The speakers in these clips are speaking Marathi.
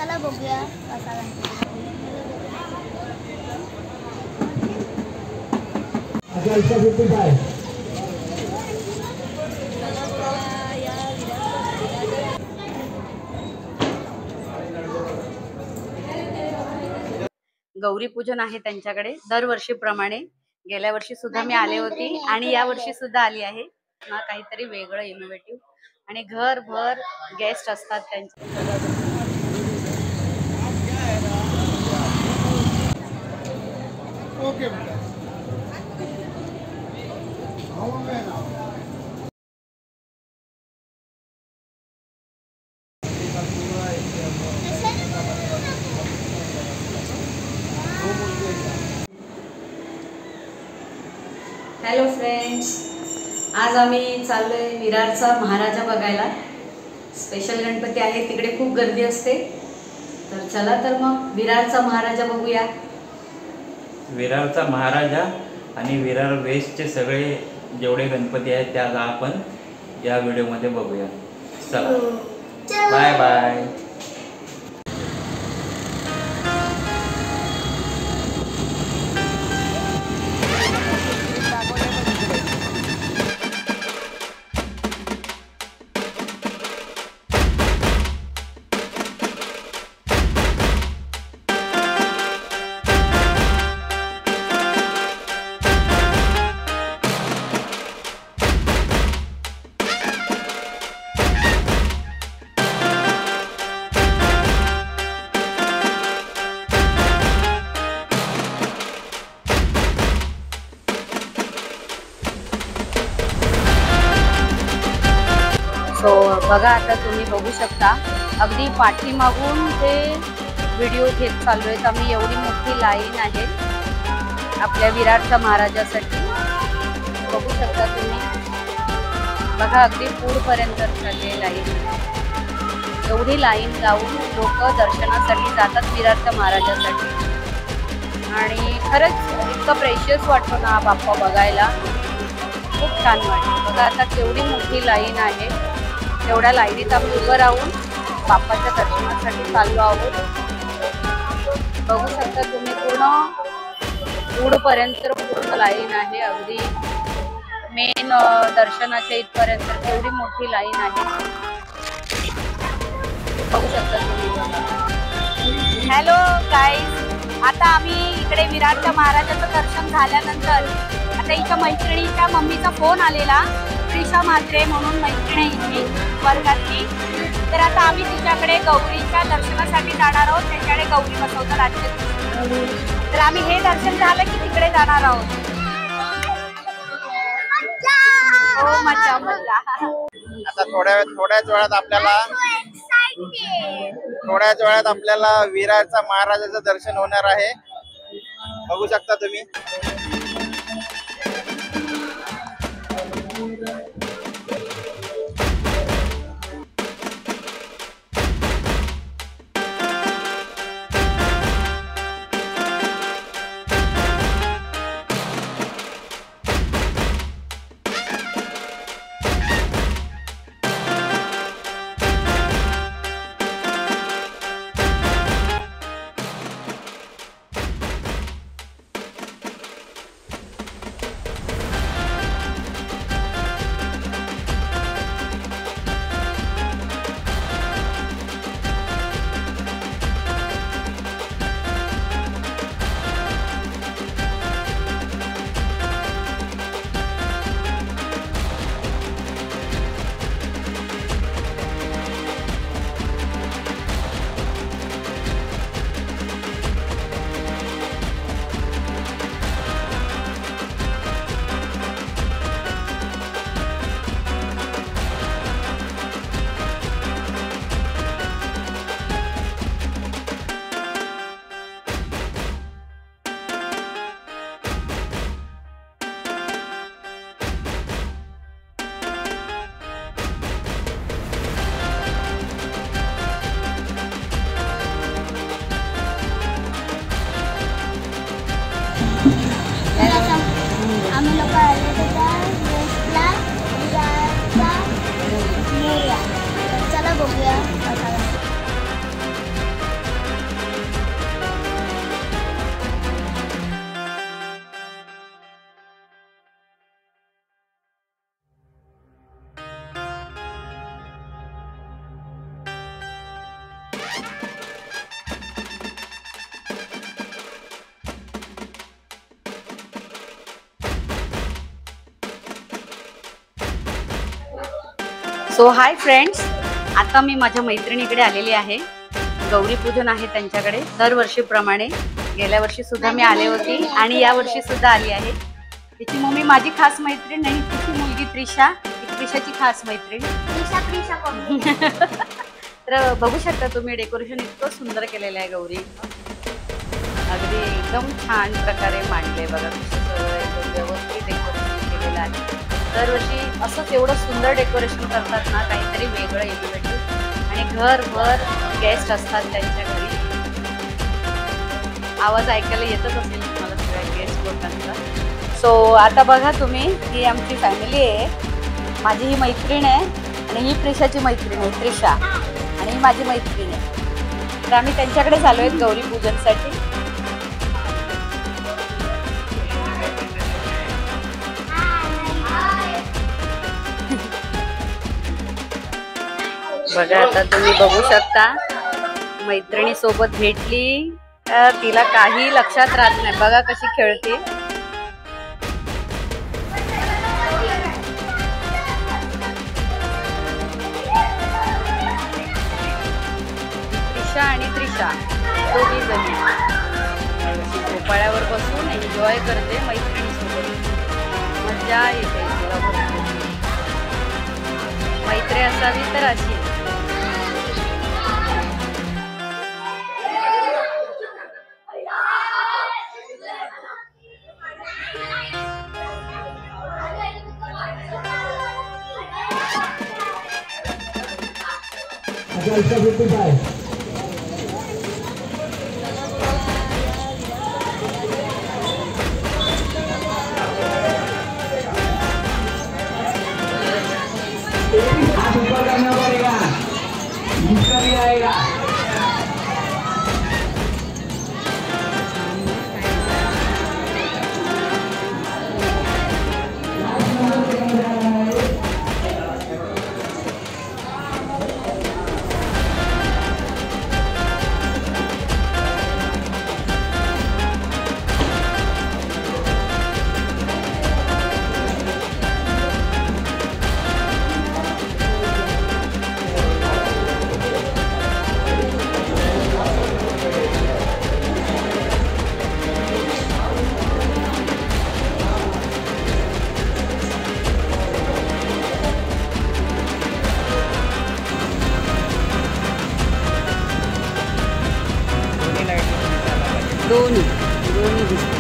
चला बघूया कसा गणपती. गौरी पूजन आहे त्यांच्याकडे दरवर्षीप्रमाणे. गेल्या वर्षी सुद्धा मी आले होती आणि या वर्षी सुद्धा आली आहे. काहीतरी वेगळं इनोव्हेटिव्ह आणि घरभर गेस्ट असतात त्यांचे. हॅलो फ्रेंड्स, आज आम्ही चाललोय विरारचा महाराजा बघायला. स्पेशल गणपती आहे तिकडे, खूप गर्दी असते. तर चला तर मग विरारचा महाराजा बघूया. विरारचा महाराजा आणि विरार वेस्टचे सगळे जेवढे गणपती आहेत त्या आपण या व्हिडिओमध्ये बघूया. चला, बाय बाय. सो बघा, आता तुम्ही बघू शकता अगदी पाठीमागून ते व्हिडिओ घेत चाललो आहेत आम्ही. एवढी मोठी लाईन आहे आपल्या विरारच्या महाराजासाठी. बघू शकता तुम्ही. बघा, अगदी पुढपर्यंत चालली लाईन. एवढी लाईन लावून लोक दर्शनासाठी जातात विरारच्या महाराजासाठी. आणि खरंच इतकं प्रेशियस वाटतो ना हा बाप्पा बघायला. खूप छान वाटतं. बघा आता केवढी मोठी लाईन आहे. एवढ्या लाईनीत आम्ही उभं राहून बाप्पाच्या दर्शनासाठी चाललो आहोत. बघू शकता तुम्ही, पूर्ण पुढपर्यंत पूर्ण लाईन आहे. अगदी मेन दर्शनाच्या इथपर्यंत केवढी मोठी लाईन आहे बघू शकता तुम्ही. हॅलो गाईज, आता आम्ही इकडे विरारच्या महाराजाचं दर्शन झाल्यानंतर आता हिच्या मैत्रिणीच्या मम्मीचा फोन आलेला, प्रिशा म्हात्रे म्हणून मैत्रिणी हिची वर्गातली. तर आता आम्ही तिच्याकडे गौरीच्या दर्शनासाठी जाणार आहोत. त्याच्याकडे गौरी बसवतात आजच्या. तर आम्ही हे दर्शन झालं की तिकडे जाणार आहोत. हो, मजा मजा. आता थोड्याच वेळात आपल्याला विरारचा महाराजाचं दर्शन होणार आहे. बघू शकता तुम्ही. आम्ही लोक आले वेस्टला चला बघूया. सो हाय फ्रेंड्स, आता मी माझ्या मैत्रिणीकडे आलेली आहे. गौरी पूजन आहे त्यांच्याकडे दरवर्षीप्रमाणे. गेल्या वर्षी सुद्धा मी आले होती आणि या वर्षी सुद्धा आली आहे. तिची मम्मी माझी खास मैत्रीण आणि तिची मुलगी त्रिशा, त्रिशाची खास मैत्रीण. तर बघू शकता तुम्ही, डेकोरेशन इतकं सुंदर केलेलं आहे. गौरी अगदी एकदम छान प्रकारे मांडले. बघा कसं सगळं एकदम व्यवस्थित डेकोरेशन केलेलं आहे. दरवर्षी असंच एवढं सुंदर डेकोरेशन करतात ना, काहीतरी वेगळं इनोव्हेटिव्ह. आणि घरभर गेस्ट असतात त्यांच्या घरी. आवाज ऐकायला येतच असेल तुम्हाला सगळ्या गेस्ट लोकांचा. सो आता बघा तुम्ही, ही आमची फॅमिली आहे. माझी ही मैत्रीण आहे आणि ही त्रिशाची मैत्रीण आहे, त्रिशा. आणि ही माझी मैत्रीण आहे. तर आम्ही त्यांच्याकडे चालू आहेत गौरी पूजनसाठी. बघा आता तुम्ही बघू शकता, मैत्रिणी सोबत भेटली तिला काही लक्षात राहत नाही. बघा कशी खेळते. त्रिशा आणि त्रिशा दोघी जणी झोपाळ्यावर बसून एन्जॉय करते मैत्रिणीसोबत. मजा येते तिला भरपूर. मैत्री असावी तर अशी. दोन्ही दिसतात.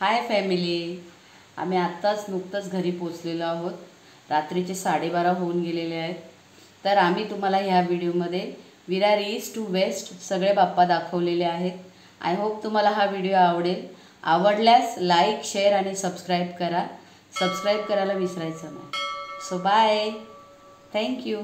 हाय फॅमिली, आम्ही आत्ताच नुकतंच घरी पोचलेलो आहोत. रात्रीचे 12:30 होऊन गेलेले आहेत. तर आम्ही तुम्हाला ह्या व्हिडिओमध्ये विरार ईस्ट टू वेस्ट सगळे बाप्पा दाखवलेले आहेत. आय होप तुम्हाला हा व्हिडिओ आवडेल. आवडल्यास लाईक, शेअर आणि सबस्क्राईब करा. सबस्क्राईब करायला विसरायचं नाही. So bye, thank you.